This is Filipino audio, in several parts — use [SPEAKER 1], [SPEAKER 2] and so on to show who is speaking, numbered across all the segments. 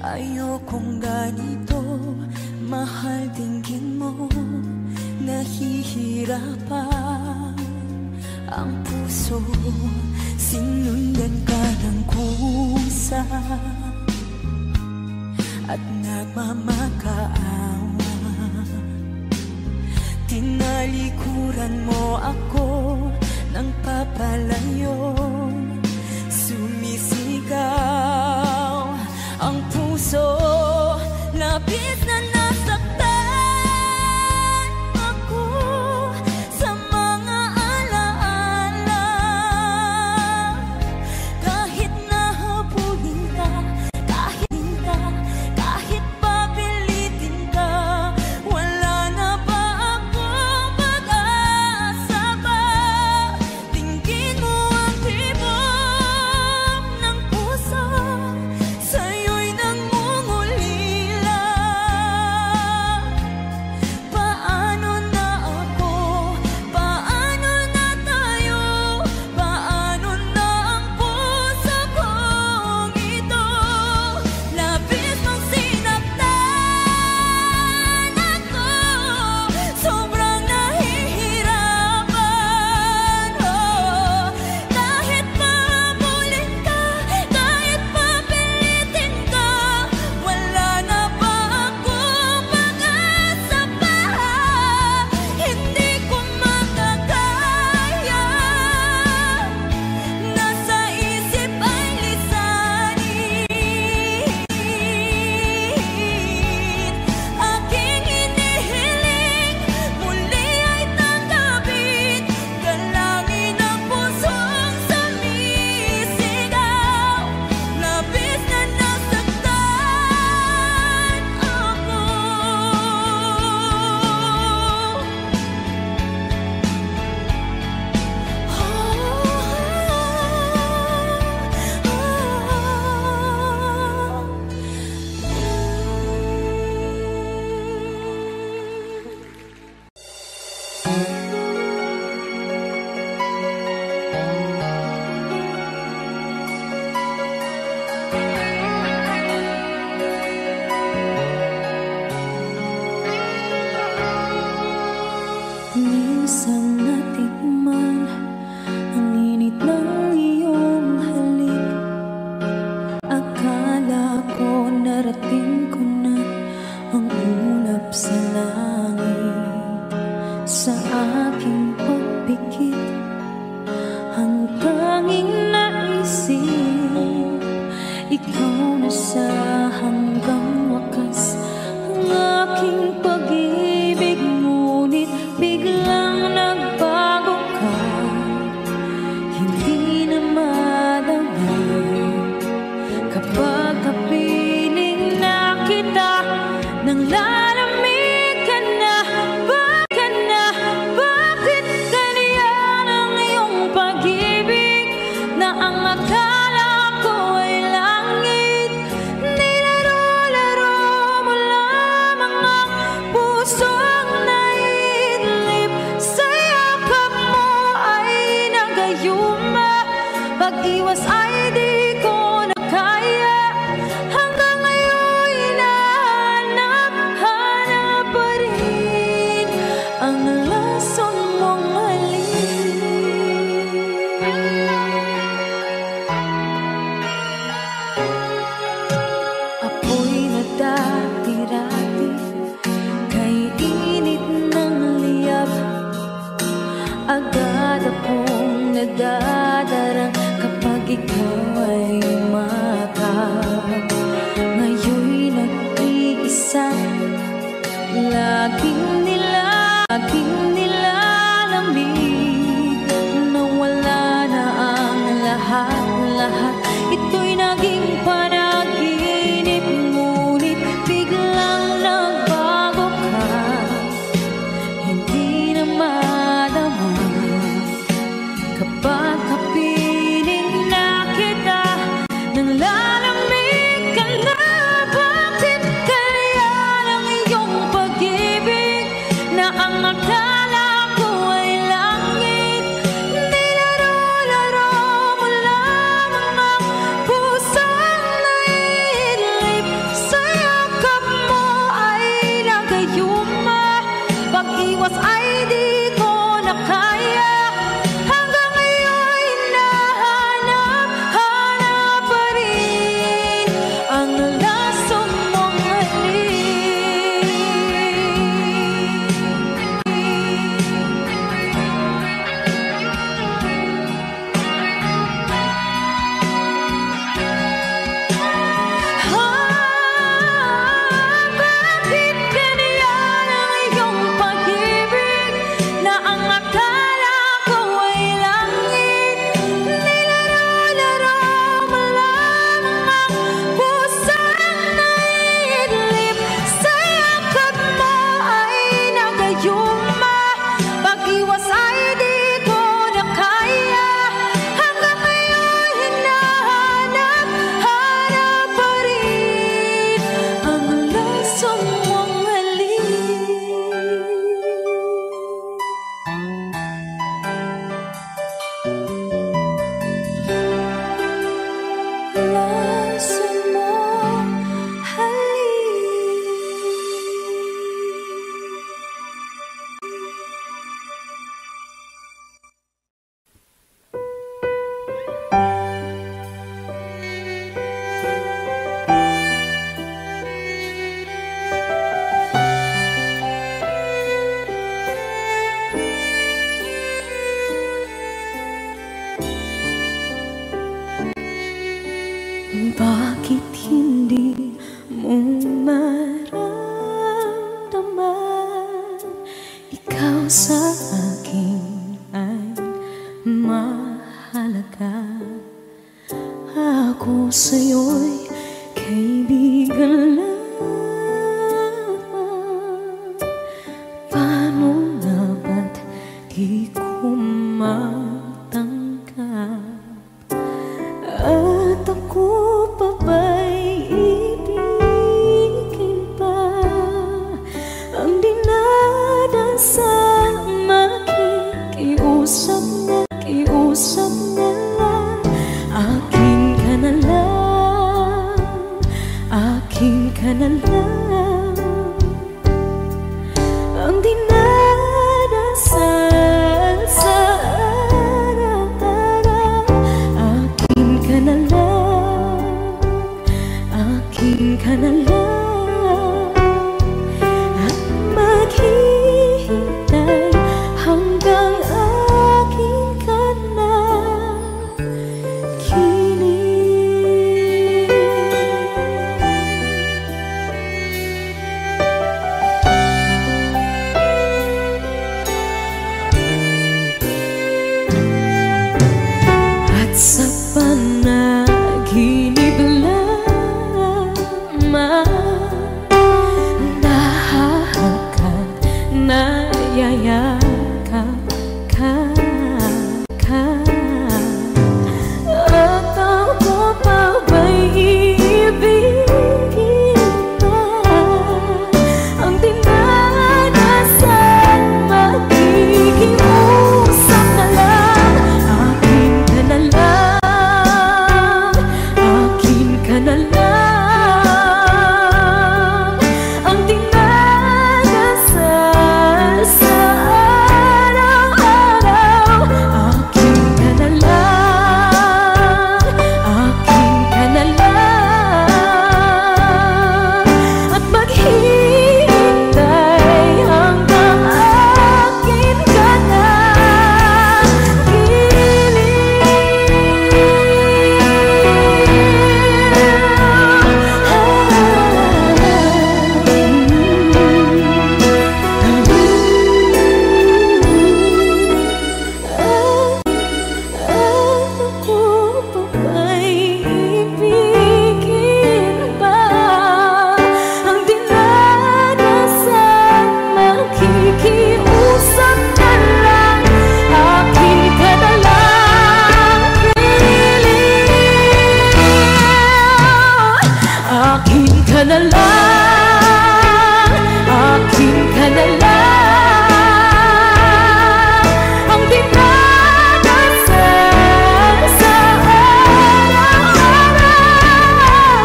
[SPEAKER 1] Ayokong ganito, mahal, tingin mo, nahihirapan ang puso. Sinundan ka ng kusa at nagmamakaawa. Tinalikuran mo ako ng papalayo. Sumisigaw ang puso, labis na nasaktan ako sa mga alaala. Kahit nahabulin ka, kahit papilitin ka, wala na ba akong pag-asa pa? Tingin mo ang tibok ng puso, sa'yo'y nangungulila. Paano na ako? Paano na tayo? Paano na ang puso kong ito? Labis mong sinaktan ako, sobrang nahihirapan. Oh, kahit pahabulin ka, kahit papilitin ka, wala na ba akong pag-asa pa? Hindi ko makakaya, nasa isip ay lisanin. Aking hinihiling, muli ay tanggapin, galangin ang pusong sumisigaw. Labis na nasaktan ako. Minsan natikman ang init ng iyong halik. Akala ko narating ko na ang ulap sa langit. Sa aking pagpikit, ang tanging naisip, ikaw na sa hanggang wakas. Ang aking pag-ibig, ngunit biglang nagbago ka. Hindi na madama kapag kapiling na kita, nang lalamig ka na. Bakit ganyan ang iyong pag-ibig, na ang akala ko ay langit? Nilaro-laro mo lamang ang pusong naidlip. Sa yakap mo ay nagayuma, pag-iwas ay di ko na kaya. Hanggang ngayon hinahanap pa rin ang lason mong halik. Apoy na dati-rati, kay init ng liyab. Agad akong nadadarang kapag ikaw ay umatap. Ngayon'y nag-iisa, laging nilalamig, nawala na ang lahat-lahat. Ito'y naging panaginip, ngunit biglang nagbago ka. Hindi na madama kapag kapiling na kita, nang lalamig ka na. Bakit kaya ang iyong pag-ibig, na ang akala akin ka na lang ang dinadasal sa araw-araw. Akin ka na lang, akin ka na lang, at maghihintay hanggang akin ka na sa panaginip lamang nahahakan, nayayakap ka, at ako pa ba'y iibigin pa? Ang dinadasal, makikiusap na lang. Akin ka na lang, ka na lang, ang dinadasal sa araw-araw. Akin ka na lang, akin ka na lang, at maghihintay hanggang akin ka na na lang, akin ka na lang, ang dinadasal sa araw-araw.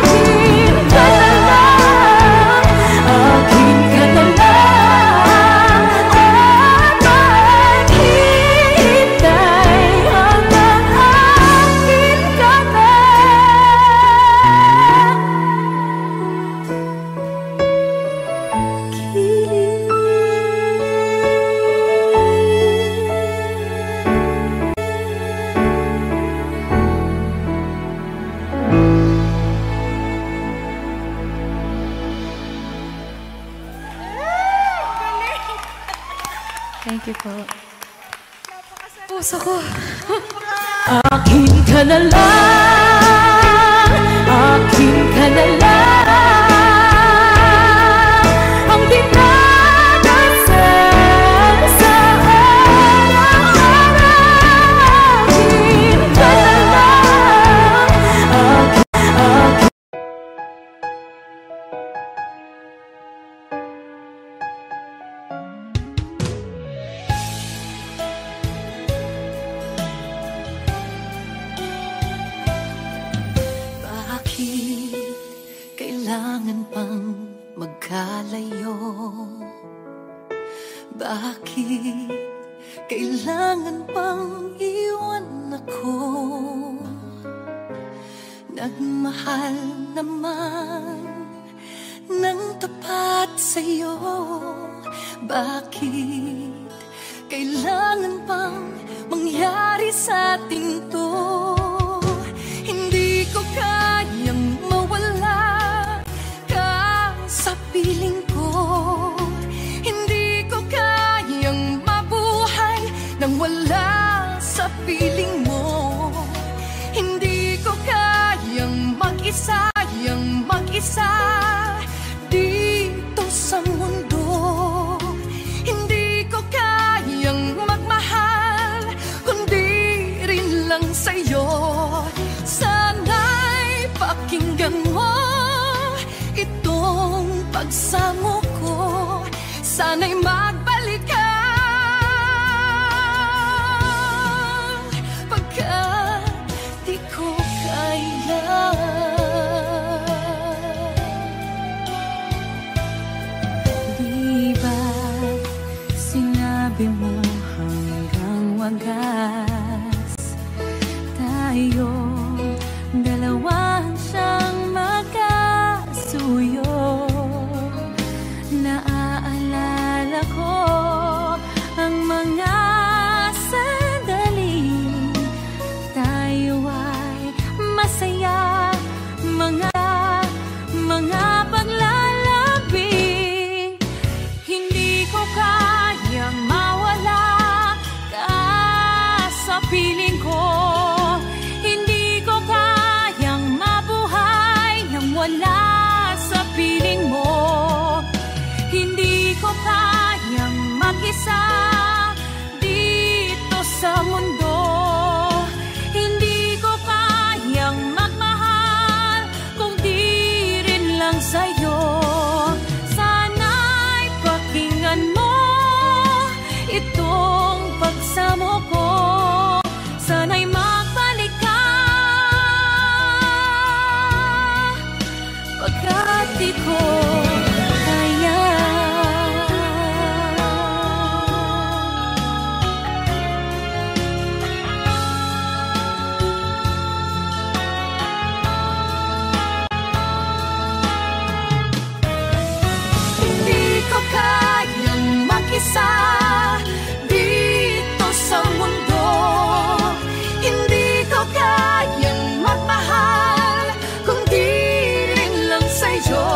[SPEAKER 1] Akin ka na lang, akin ka na lang, at maghihintay hanggang akin ka na. Thank you po. Puso ko. Akin ka na lang, akin ka na lang, ang dinadasal sa araw-araw. Akin ka na lang, akin. Kailangan pang magkalayo? Bakit kailangan pang iwan ako? Nagmahal naman ng tapat sa'yo. Bakit kailangan pang mangyari sa atin to? Hindi ko kayang mawala ka sa piling ko. Hindi ko kayang mabuhay nang wala sa piling mo. Hindi ko kayang mag-isa, dito sa mundo. Hindi ko kayang magmahal kundi rin lang sa'yo. Sana'y pakinggan mo itong pagsamo ko. Sana'y magbalik ka pagkat di ko kaya. di ko kaya. Hindi ko kayang mag-isa dito sa mundo. Hindi ko kayang magmahal kung di rin lang sa'yo.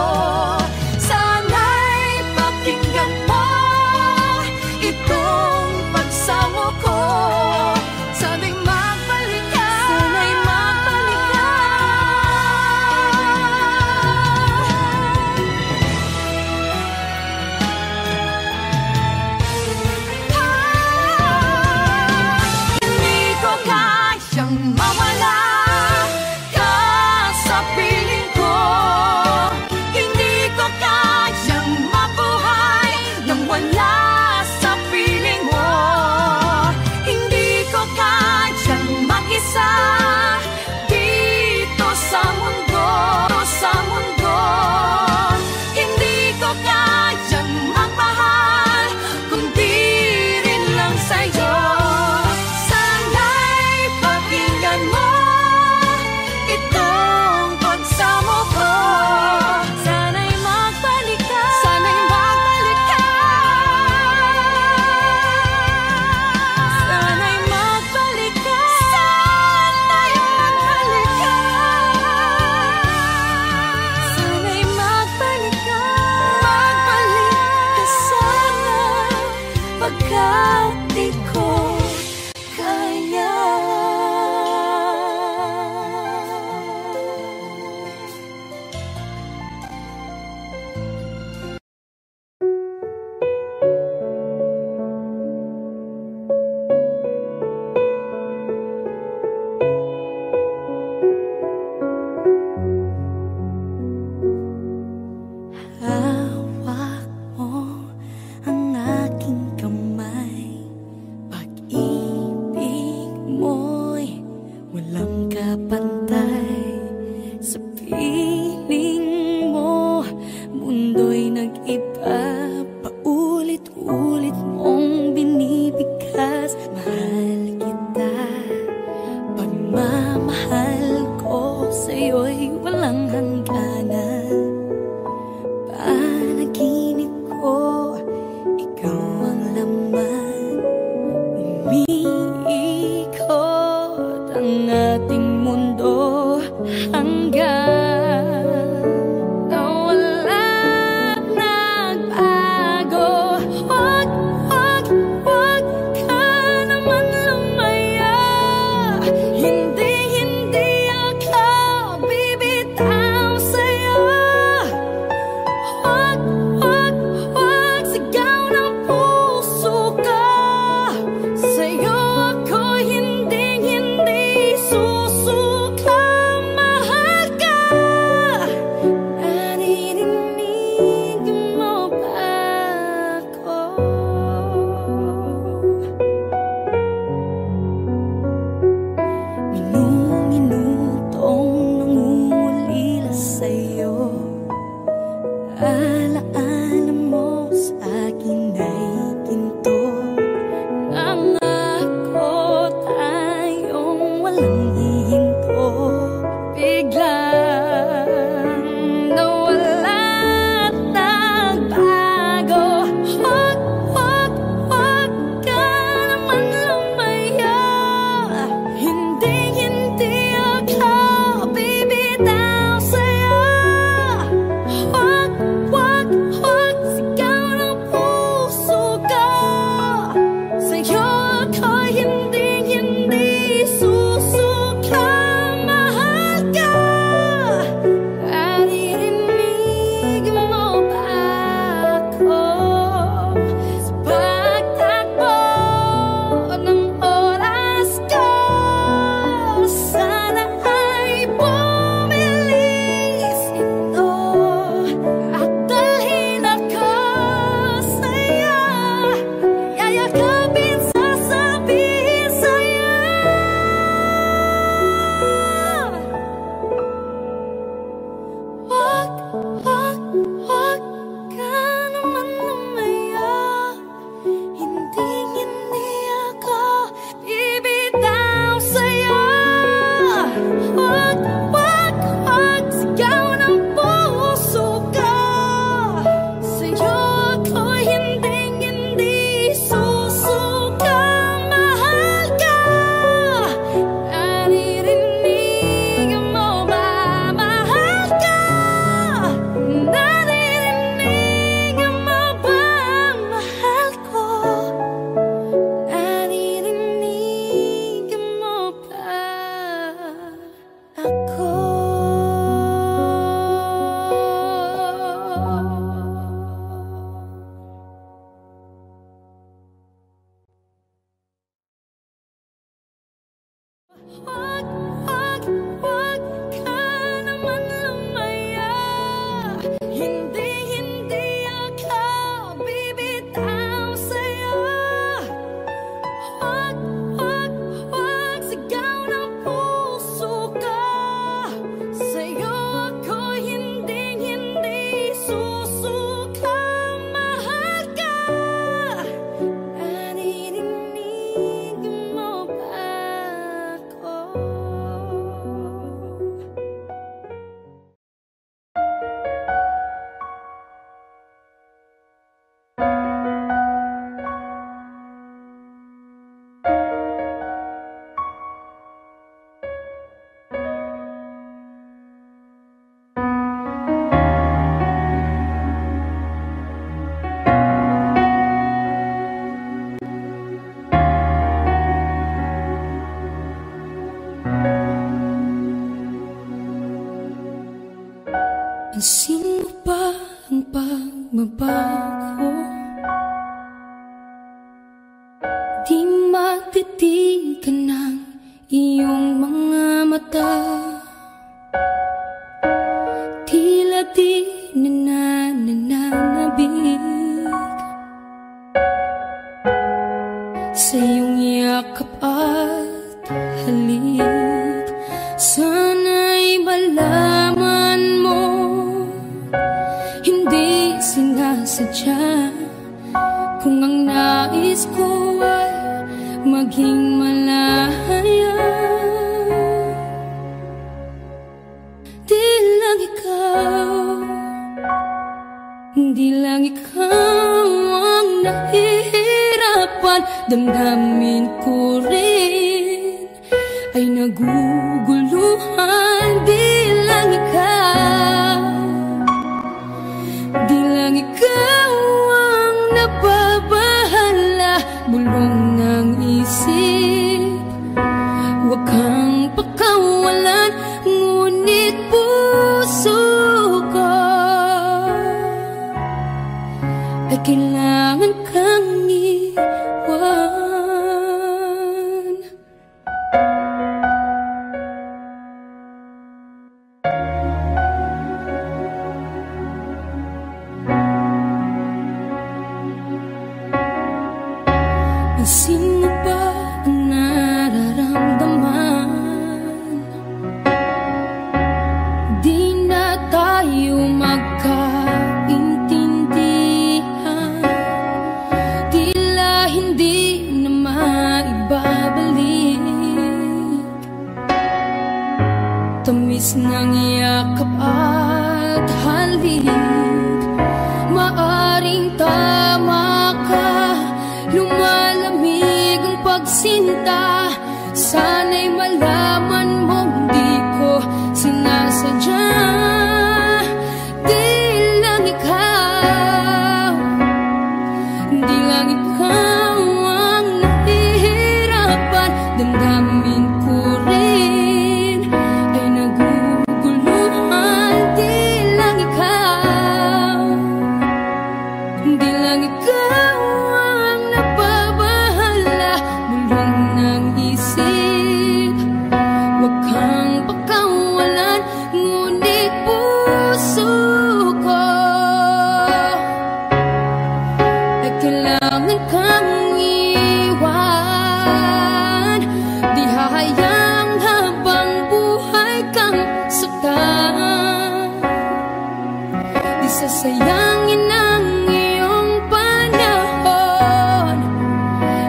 [SPEAKER 1] susukang mahal ka. Naririnig mo ba ako? Pansin mo ba ang pagbabago? Di matitigan ng iyong mga mata. Tila di nananabig sa iyong yakap at halik. Sana'y malaman mo, hindi sinasadya. Kung ang nais ko ay maging malaya, di lang ikaw ang nahihirapan. Damdamin ko rin ay naguguluhan. Di lang ikaw ang nababahala. Bulong ng isip, huwag kang pakawalan. Ngunit puso ko ay kailangan kang iwan. Pansin mo ba ang nararamdaman? Di na tayo magkaintindihan. Tila hindi na maibabalik tamis ng yakap at halik. Maaring tama ka, lumalamig ang pagsinta. Sana'y malaman mong di ko sinasadya. Di lang ikaw ang nahihirapan. Damdamin ko rin ay naguguluhan. Di lang ikaw ang nababahala. Bulong ng isip, huwag kang pakawalan. Ngunit puso ko ay kailangan kang iwan. Di hahayang habang buhay kang saktan. Di sasayangin ang iyong panahon.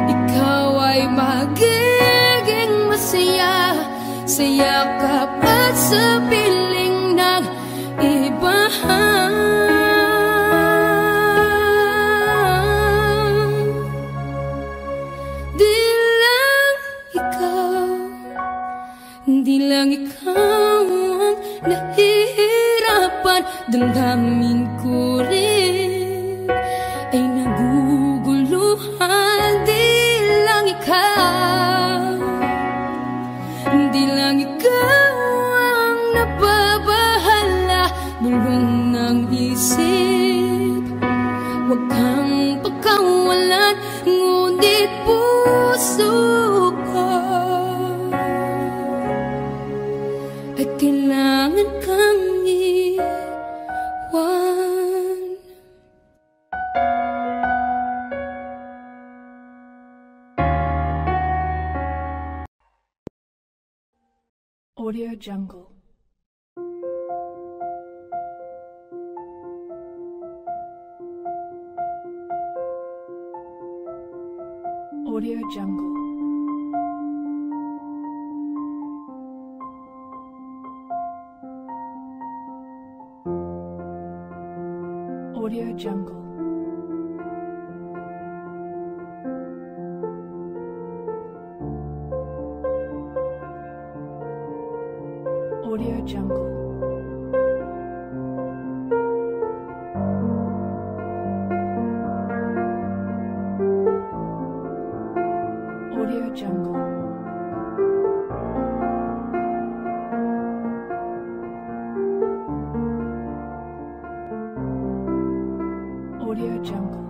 [SPEAKER 1] Ikaw ay magiging masaya sa yakap at sa piling ng iba. Di lang ikaw ang nahihirapan. Damdamin ko rin ay naguguluhan. Di lang ikaw ang nababahala. Bulong ng isip, huwag kang pakawalan. Ngunit puso ko ay kailangan kang iwan.
[SPEAKER 2] Audio Jungle.
[SPEAKER 1] Audio Jungle. Audio Jungle. Audio Jungle. Audio Jungle. Audio Jungle.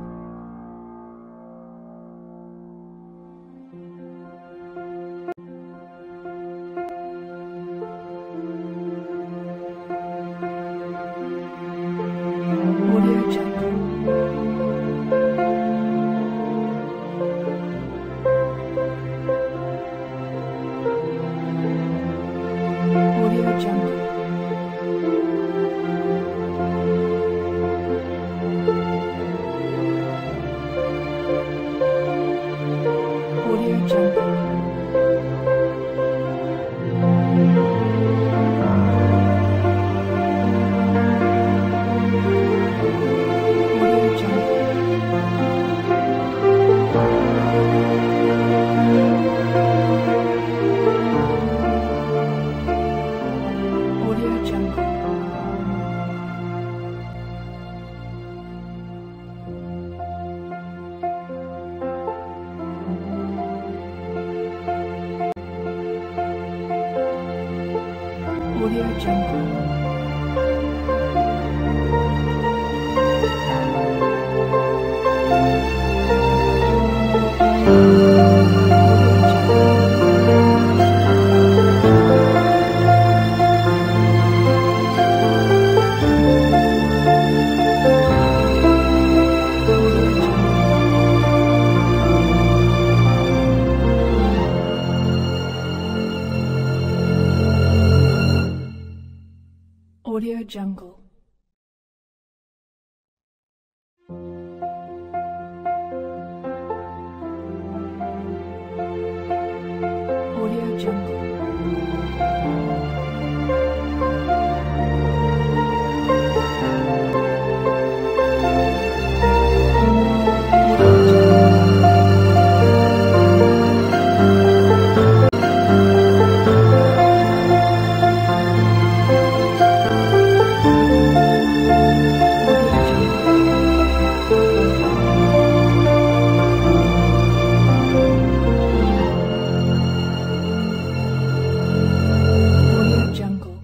[SPEAKER 1] Audio Jungle. Audio Jungle. Audio Jungle. Audio Jungle. Audio Jungle. Audio Jungle. Audio Jungle. Audio Jungle. Audio Jungle.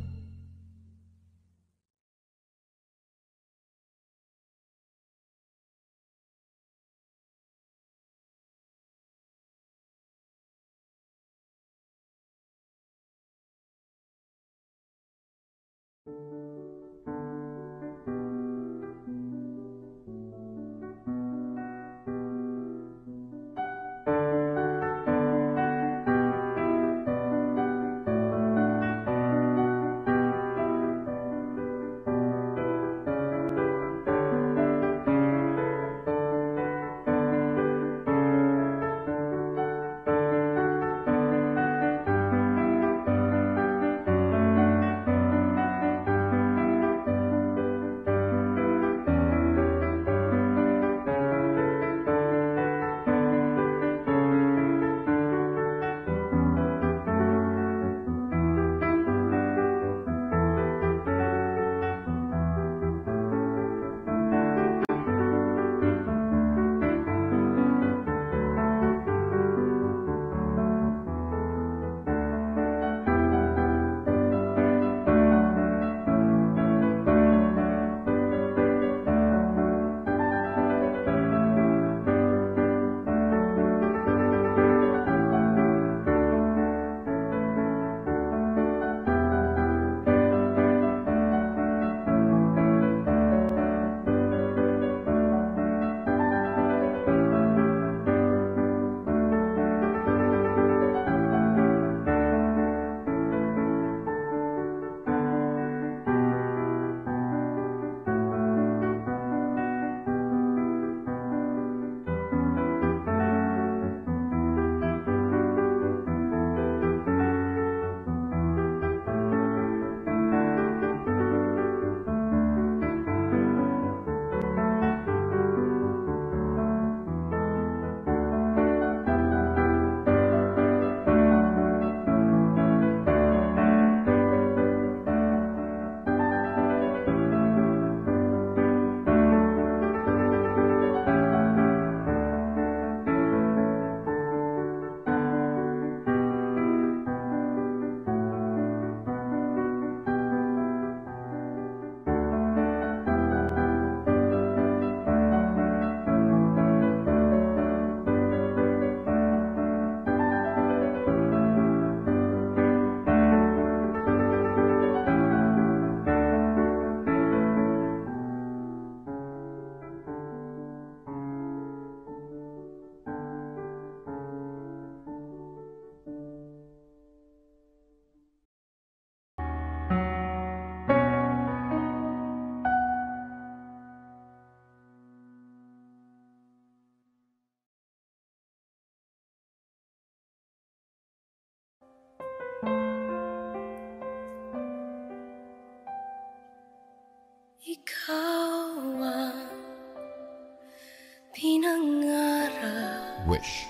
[SPEAKER 2] Wish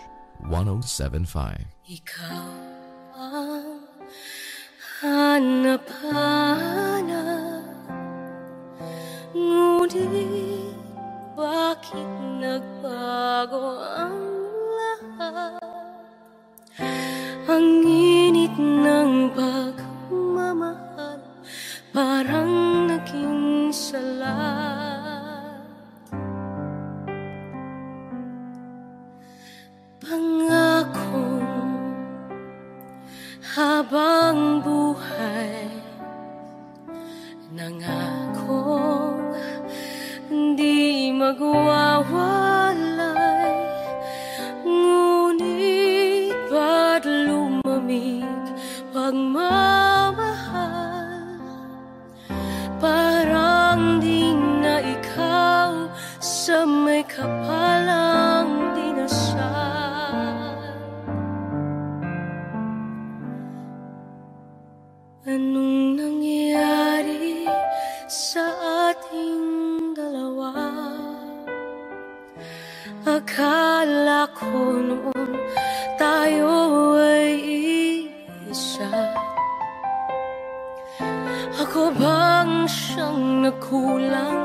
[SPEAKER 2] 107.5.
[SPEAKER 1] Ikaw ang hanap-hanap, ngunit bakit nagbago ang lahat? Ang init ng pagmamahal parang naging salat. Pangakong habang buhay, nangakong di magwawalay, ngunit ba't lumamig pagmamahal? Parang di na ikaw sa may kapalang dinasal. Anong nangyari sa ating dalawa? Akala ko noon tayo ay isa. Ako bang siyang nagkulang,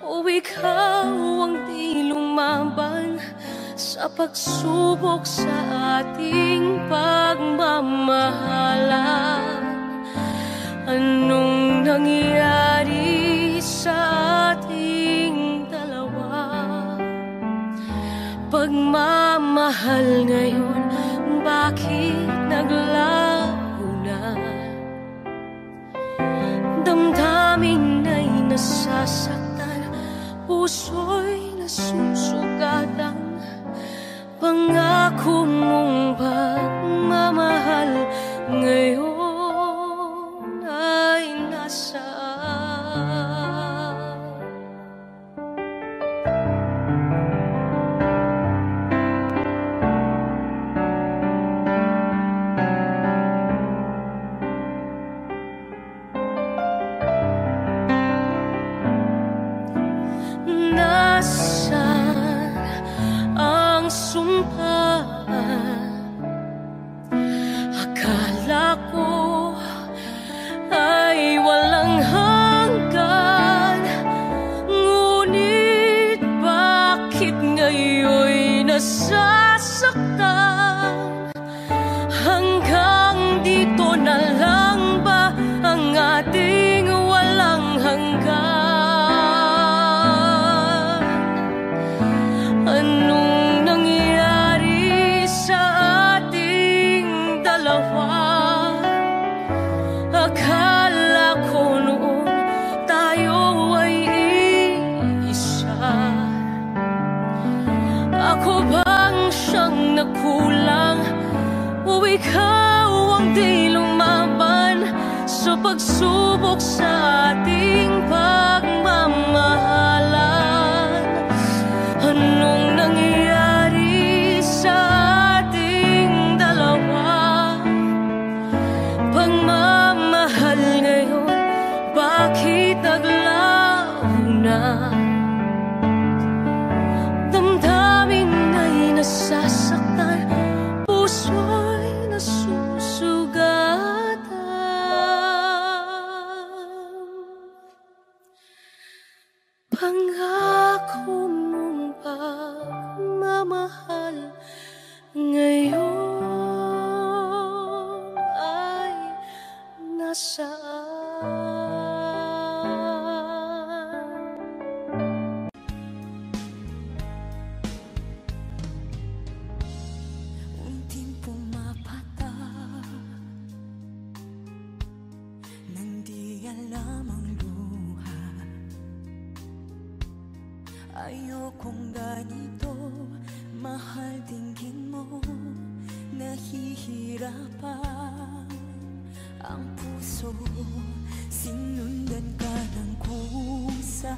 [SPEAKER 1] o ikaw ang di lumaban sa pagsubok sa ating pagmamahalan? Anong nangyari sa ating dalawa? Pagmamahal ngayon, bakit naglaho na? Damdamin ay nasasaktan, puso'y nasusugatan. Pangako mong pagmamahal ngayon ay nasaan? Nasaan ang sumpaan? Akala ko ay walang hanggan, ngunit bakit ngayon'y nasasaktan? Hanggang dito na lang ba ang ating walang hanggan? Anong nangyari sa ating dalawa? Akala ko noon tayo ay isa. Ako bang siyang nagkulang, o ikaw ang di lumaban sa pagsubok sa ating pagmamahalan? Anong nangyari sa ating dalawa? Pagmamahal ngayon, bakit naglaho na? Damdamin ay nasasaktan, puso'y nasusugatan. Pangako mong pagmamahal ngayon ay nasaan?
[SPEAKER 3] Unting pumapatak nang di alam ang luha. Ayokong ganito, mahal, dinggin mo, nahihirapan ang puso, sinundan ka ng kusa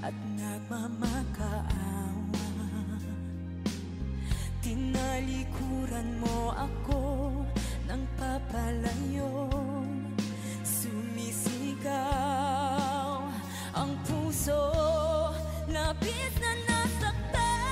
[SPEAKER 3] at nagmamakaawa. Tinalikuran mo ako ng papalayo, sumisigaw ang puso, labis na nasaktan.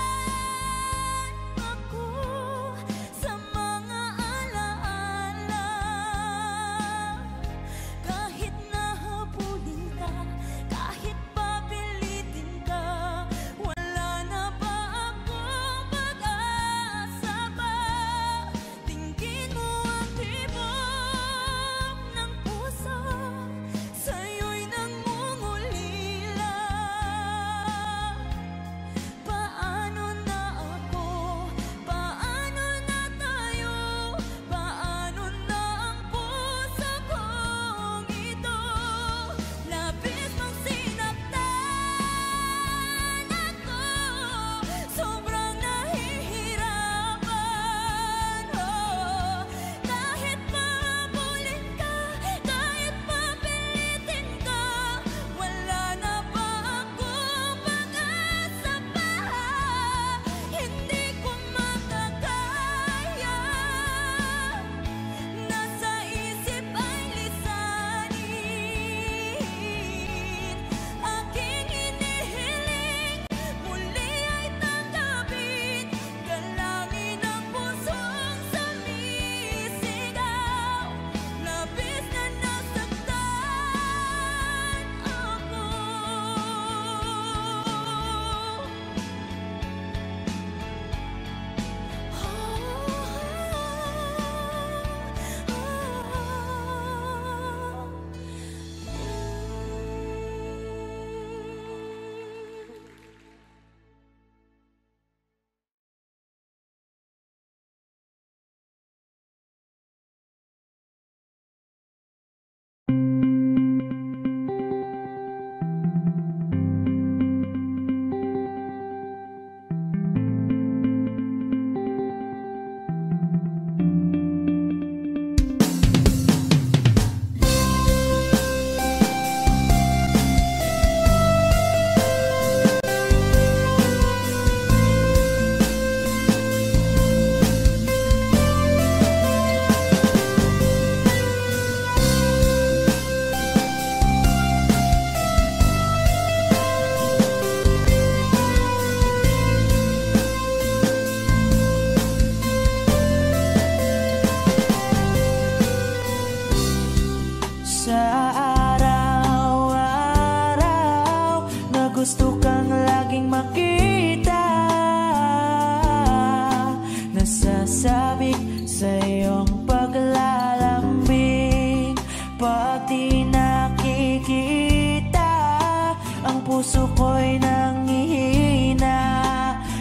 [SPEAKER 3] puso ko'y nanghihina,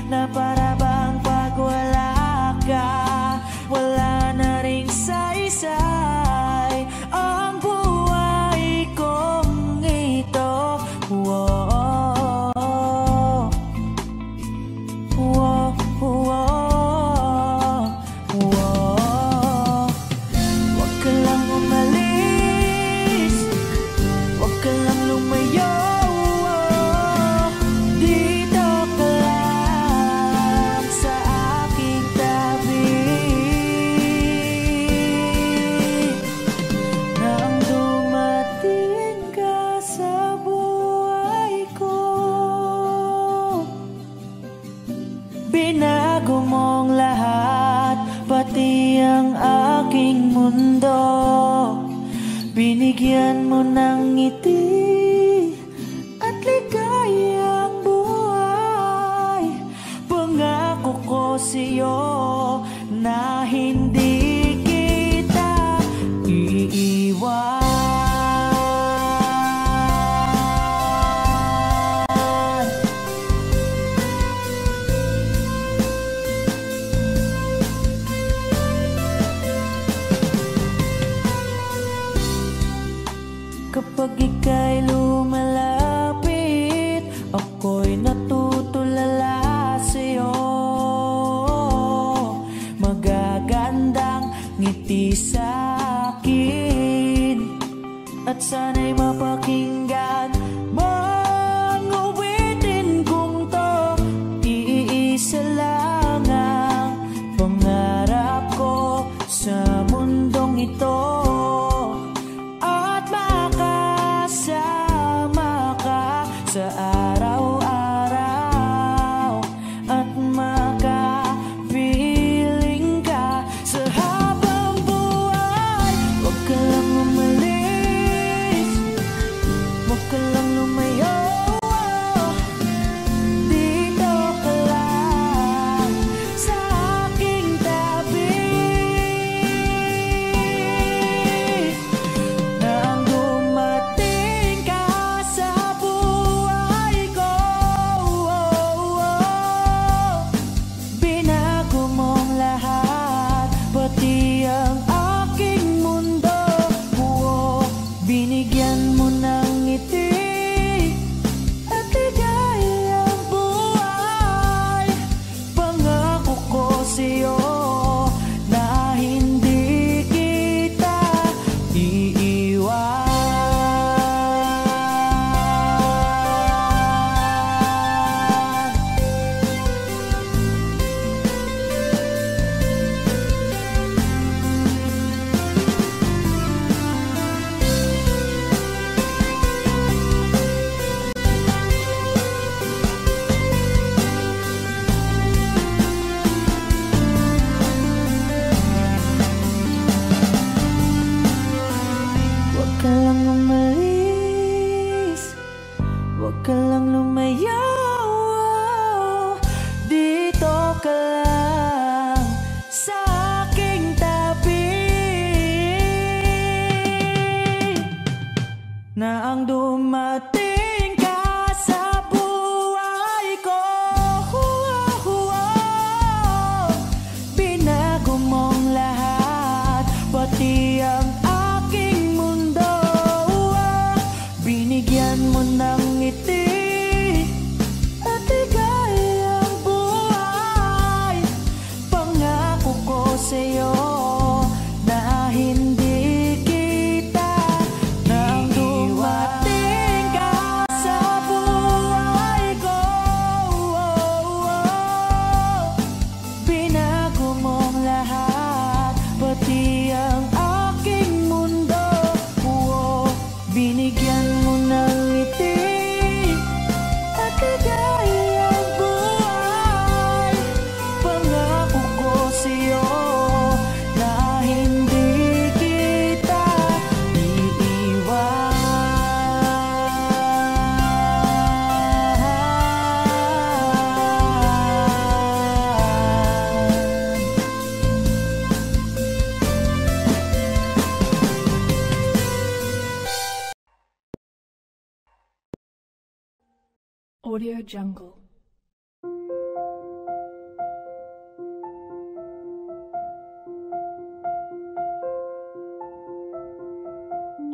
[SPEAKER 3] na para bang pag wala ka, wala na ring saysay ang buhay kong ito. Whoa, whoa, whoa, whoa. Huwag ka lang umalis, huwag ka lang lumayo. Dito ka lang sa aking tabi. Nang dumating ka sa buhay ko, binago mong lahat, pati ang aking mundo. Binigyan mo ng ngiti at ligayang buhay. Pangako ko sa'yo na hindi kita iiwan. Kapag ika'y lumalapit, ako'y natutulala sa'yo. Magagandang ngiti sa'kin, at sana'y mapakinggan mong awitin kong to. Iisa lang ang pangarap ko sa mundong ito, at makasama ka sa araw-araw, at makapiling ka sa habang buhay. Huwag ka lang umalis, huwag ka lang lumayo. Dito ka lang sa aking tabi. Nang dumating ka sa buhay ko, binago mong lahat, pati ang aking mundo. Binigyan mo ng ngiti at ligayang buhay. Pangako ko sa'yo na hindi kita iiwan. Huwag ka lang umalis, huwag ka lang lumayo. Dito ka lang sa aking tabi. Na ang dumating ka sa buhay ko, binago mong lahat, pati ang aking mundo. Binigyan mo ng ngiti at ligayang buhay. Pangako ko sa'yo na hindi kita nang dumating ka sa buhay ko. Binago mong lahat, pati ang aking mundo. Binigyan mo ng ngiti
[SPEAKER 4] Audio Jungle.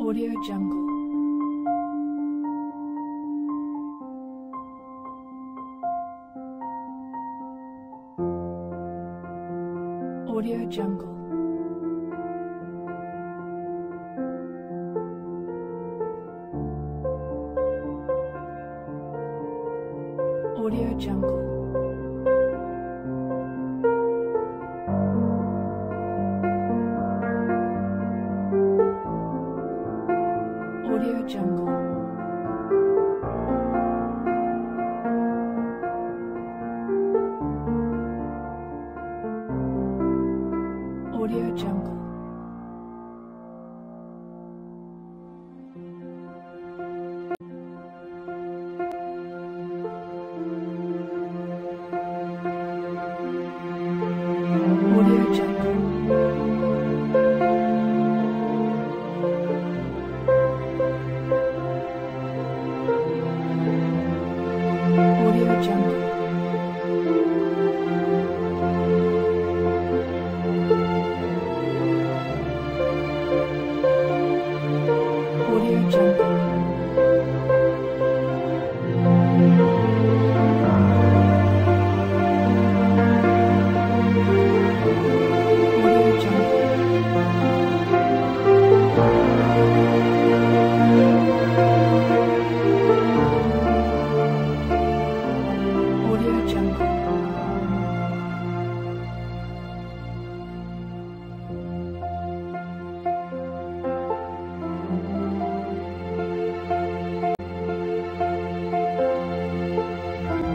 [SPEAKER 4] Audio Jungle. Audio Jungle. Audio Jungle. Audio Jungle. Audio Jungle. Audio Jungle. Audio Jungle. Audio Jungle. Audio Jungle.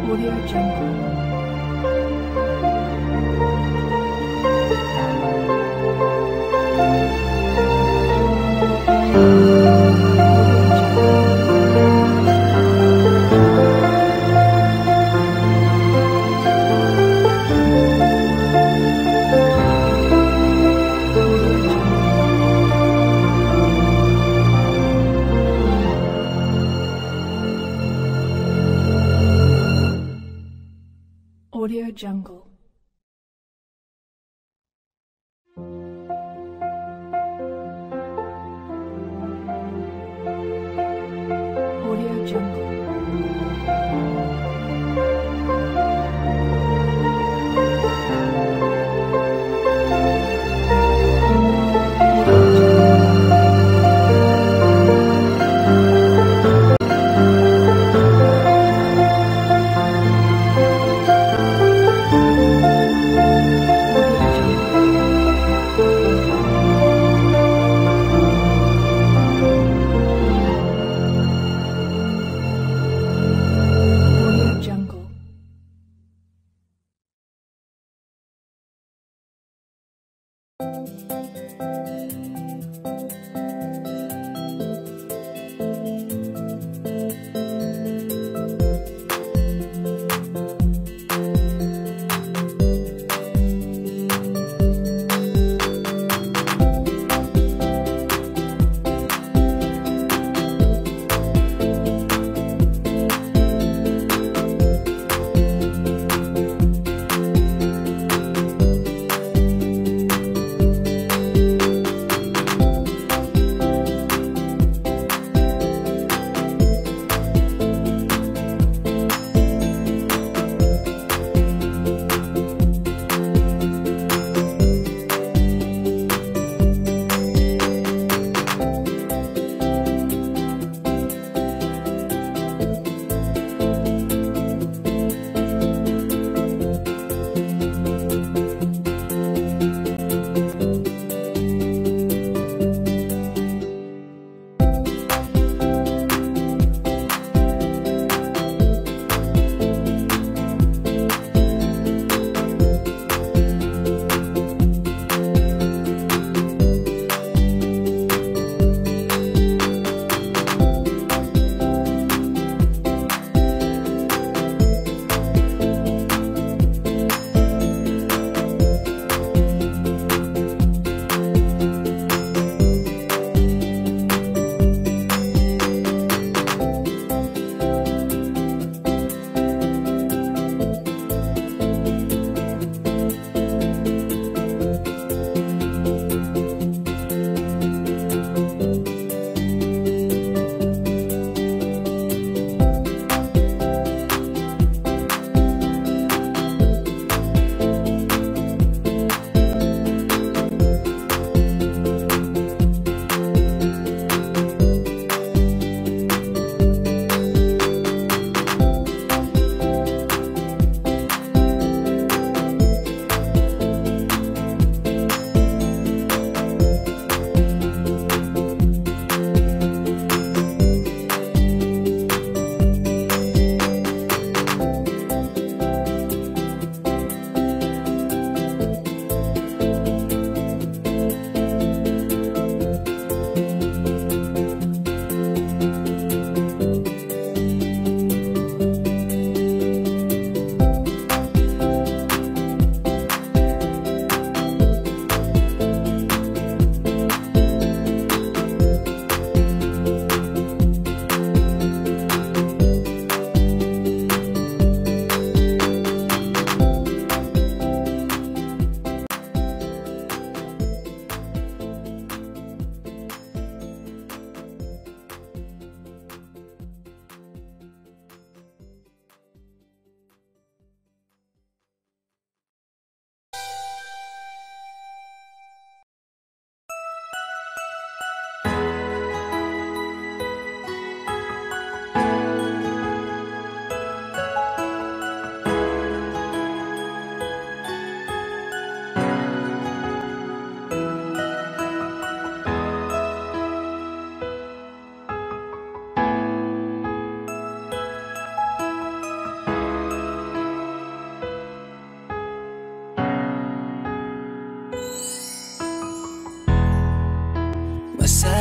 [SPEAKER 4] Audio Jungle. Audio Jungle. Audio Jungle. Audio Jungle.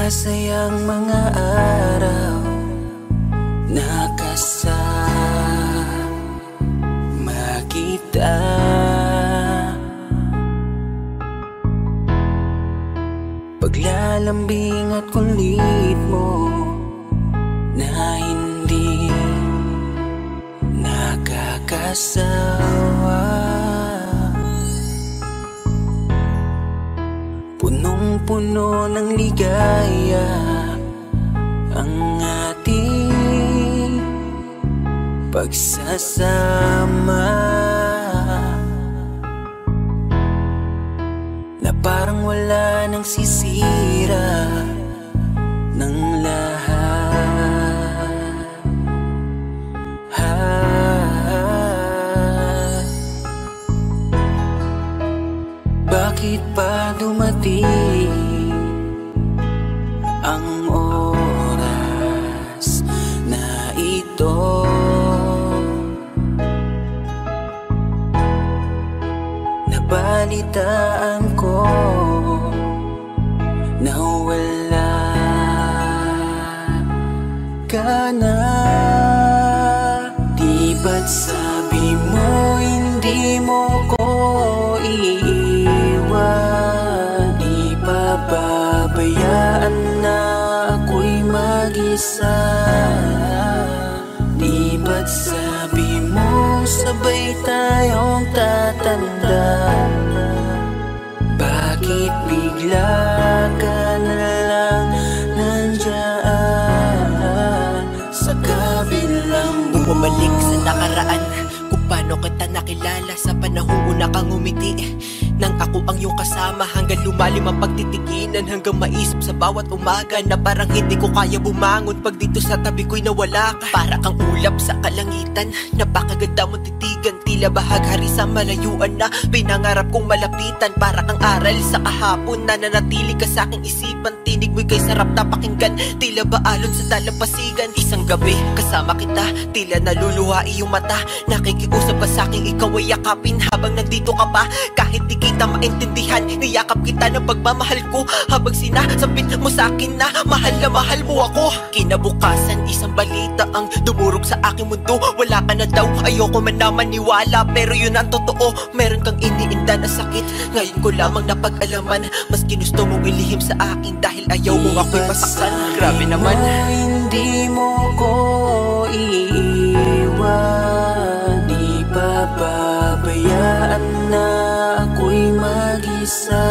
[SPEAKER 3] Masayang mga araw nakasama kita. Paglalambing at kulit mo na hindi nakakasawa. Punong-puno ng ligaya ang ating pagsasama, na parang wala nang sisira ng lahat. Bakit pa dumating ang oras na ito? Nabalitaan ko na wala ka na. Di ba't sabi mo hindi mo ko iiwan? Di pa babayaan na ako'y mag-isa? Di ba't sabi mo sabay tayong tatanda? Bakit bigla ka na lang nandyan sa kabilang buhay?
[SPEAKER 5] Bumalik sa nakaraan, kung paano kita nakilala sa panahong una kang umiti. Nang ako ang iyong kasama, hanggang lumalim ang pagtitikinan, hanggang maisip sa bawat umaga na parang hindi ko kaya bumangon pag dito sa tabi ko'y nawala ka. Para kang ulap sa kalangitan, napakaganda mong titigan, tila bahaghari sa malayuan na pinangarap kong malapitan. Para kang aral sa kahapon na nanatili ka sa aking isipan, tinig mo'y kay sarap na pakinggan, tila ba alon sa dalampasigan. Isang gabi kasama kita, tila naluluha iyong mata, nakikiusap ka sa aking ikaw ay yakapin habang nandito ka pa. Kahit di kita maintindihan, niyakap kita ng pagmamahal ko, habang sinasabit mo sa akin na mahal mo ako. Kinabukasan, isang balita ang dumurog sa aking mundo. Wala ka na daw, ayoko man na maniwala, pero yun ang totoo. Meron kang iniinda na sakit, ngayon ko lamang napag-alaman. Mas ginusto mong ilihim sa akin dahil ayaw mong ako'y masaktan. Grabe naman.
[SPEAKER 3] Hindi mo ko iiwan, di pa babayaan na ako'y mag-isa.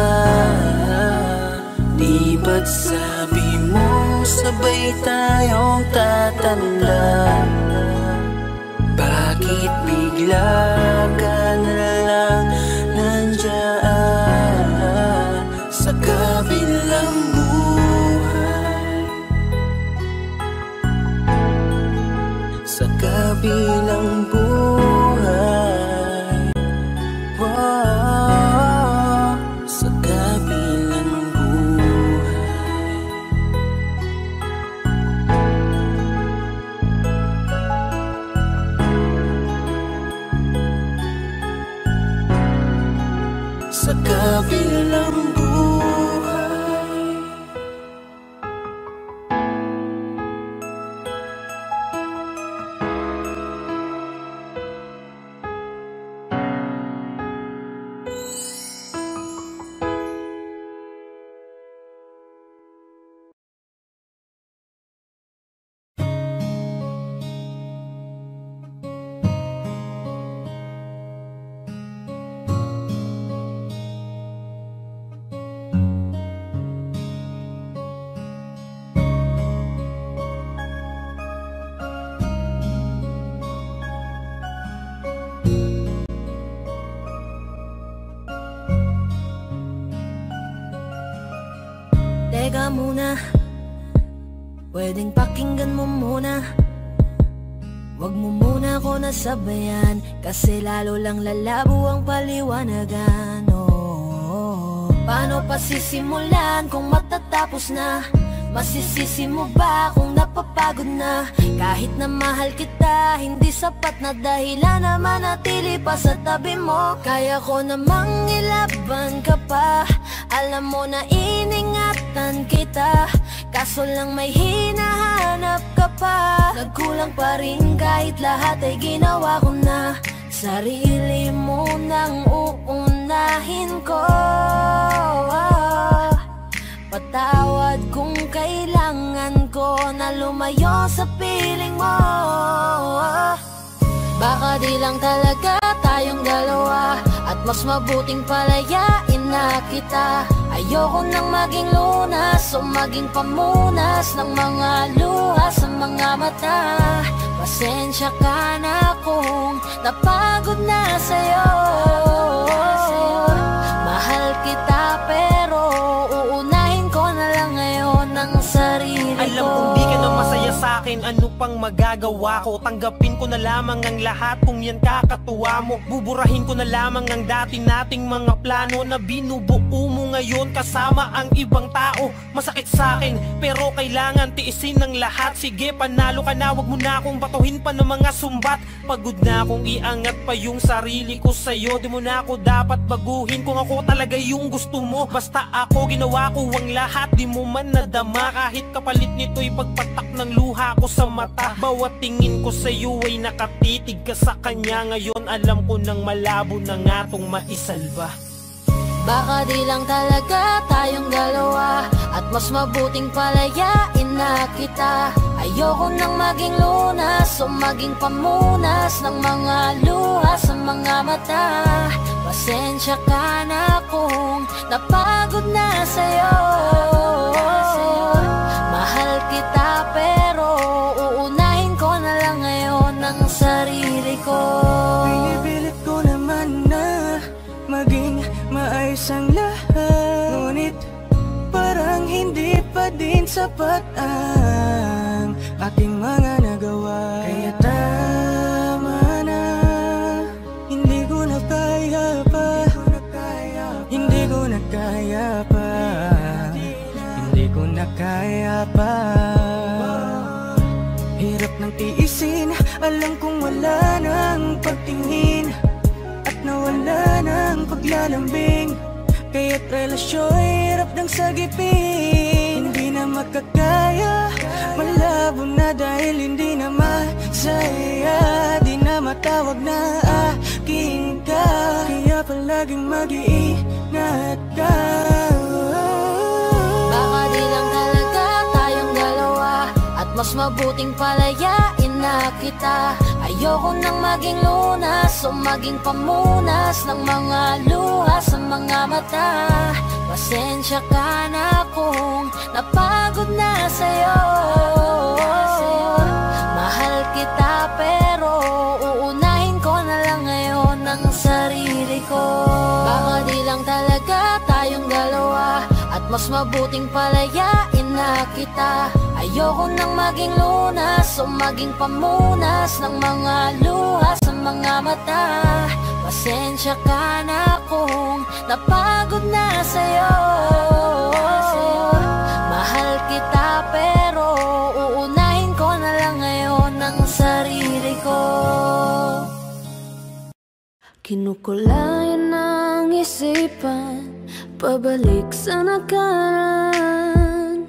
[SPEAKER 3] Di ba't sabi mo sabay tayong tatanda? Bakit bigla ka na lang nandyan sa kabilang buhay? Sa kabilang buhay, wow, sa kabilang buhay. Sa kabilang buhay.
[SPEAKER 1] Teka muna, pwedeng pakinggan mo muna. Wag mo muna ako nasabayan, kasi lalo lang lalabo ang paliwanagan. Paano pa sisimulan kung matatapos na? Masisisi mo ba kung napapagod na? Kahit na mahal kita, hindi sapat na dahilan na manatili pa sa tabi mo. Kaya ko namang ilaban ka pa, alam mo na iningatan masaktan kita, kaso lang may hinahanap ka pa. Nagkulang pa rin kahit lahat ay ginawa ko na. Sarili mo nang uunahin ko. Patawad kung kailangan ko na lumayo sa piling mo. Baka di lang talaga tayong dalawa, at mas mabuting palayain na kita. Ayoko nang maging lunas o maging pamunas ng mga luha sa mga mata. Pasensya ka na kung napagod na sa'yo. Mahal kita pero uunahin ko na lang ngayon ang sarili ko.
[SPEAKER 6] Alam kong di ka na masaya sa'kin, ano pang magagawa ko? Tanggapin ko na lamang ang lahat kung yan kakatuwa mo. Buburahin ko na lamang ang dati nating mga plano na binubuo mo ngayon kasama ang ibang tao. Masakit sa'kin pero kailangan tiisin ng lahat. Sige, panalo ka na, wag mo na akong batuhin pa ng mga sumbat. Pagod na akong iangat pa yung sarili ko sa'yo. Di mo na ako dapat baguhin kung ako talaga yung gusto mo. Basta ako, ginawa ko ang lahat, di mo man nadama. Kahit kapalit nito'y pagpatak ng luha ko sa mata. Bawat tingin ko sa'yo ay nakatitig ka sa kanya. Ngayon alam ko nang malabo na nga tong maisalba.
[SPEAKER 1] Baka di lang talaga tayong dalawa, at mas mabuting palayain na kita. Ayoko nang maging lunas o maging pamunas ng mga luha sa mga mata. Pasensya ka na kung napagod na sa'yo. Mahal kita pero uunahin ko na lang ngayon ang sarili ko.
[SPEAKER 3] Pinipilit ko naman na maging maayos ang lahat, ngunit parang hindi pa din sapat ang aking mga nagawa. Kaya tama na, hindi ko na kaya pa, hindi ko na kaya pa, hindi ko na kaya pa. Hirap ng tiisin, alam kong wala nang pagtingin at nawala ng paglalambing. Kaya't relasyo'y hirap ng sagipin. Hindi na makakaya, malabo na dahil hindi na masaya. Di na matawag na akin ka, kaya palaging mag-iingat ka.
[SPEAKER 1] Baka di lang talaga tayong dalawa, at mas mabuting palayain na kita. Ayoko nang maging lunas o maging pamunas ng mga luha sa mga mata. Pasensya ka na kung napagod na sa'yo. Mahal kita pero uunahin ko na lang ngayon ang sarili ko. Baka di lang talaga tayong dalawa, at mas mabuting palayain na kita. Ayoko nang maging lunas o maging pamunas ng mga luha sa mga mata. Pasensya ka na kung napagod na sa'yo. Mahal kita pero uunahin ko na lang ngayon ang sarili ko. Kinukulayan ng isipan, pabalik sa nakaraan.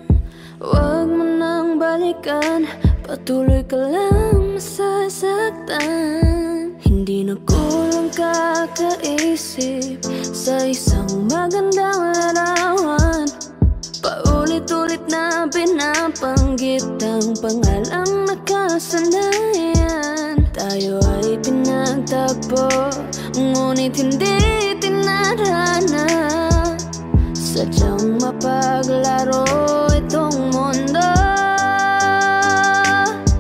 [SPEAKER 1] Huwag mo nang balikan, patuloy ka lang masasaktan. Hindi na kulang kakaisip sa isang magandang larawan. Paulit-ulit na pinapanggit ang pangalang nakasanayan. Tayo ay pinagtagpo, ngunit hindi tinarana. Sadyang mapaglaro itong mundo.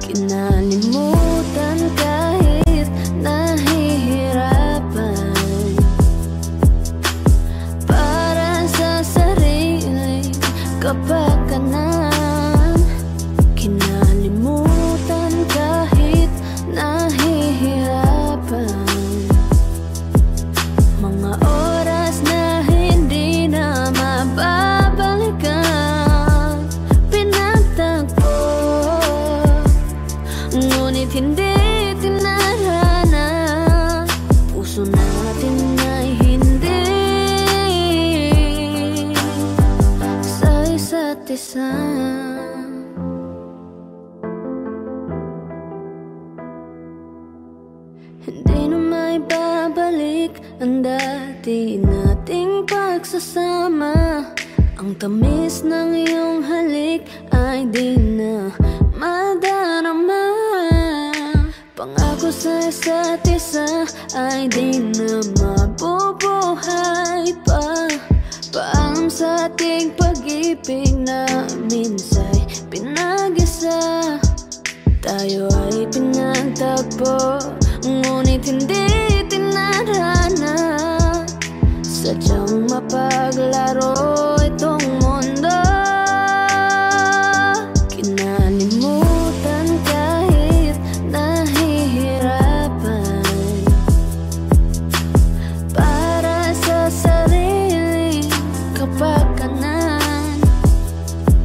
[SPEAKER 1] Kinalimutan kahit nahihirapan, para sa sariling kapakanan. Kinalimutan kahit nahihirapan, mga oras na hindi na mababalikan. Pinagtagpo, ngunit hindi tinarana. Puso natin ay hindi sa isa't isa. Hindi na maibabalik ang dati nating pagsasama. Ang tamis ng iyong halik ay di na madarama. Pangako sa isa't isa ay di na mabubuhay pa. Paalam sa ating pag-ibig na minsa'y pinag-isa. Tayo ay pinagtagpo, ngunit hindi tinadhana. Sadyang mapaglaro itong mundo. Kinalimutan kahit nahihirapan para sa sariling kapakanan.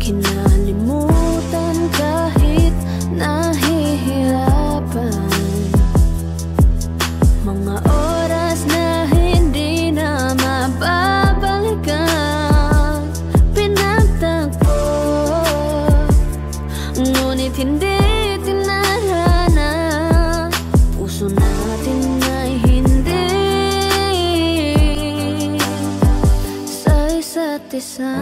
[SPEAKER 1] Kinalimutan kahit nahihirapan mga oras na hindi na mababalikan. Pinagtagpo, ngunit hindi tinadhana. Puso natin ay hindi sa isa't isa.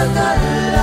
[SPEAKER 3] matagal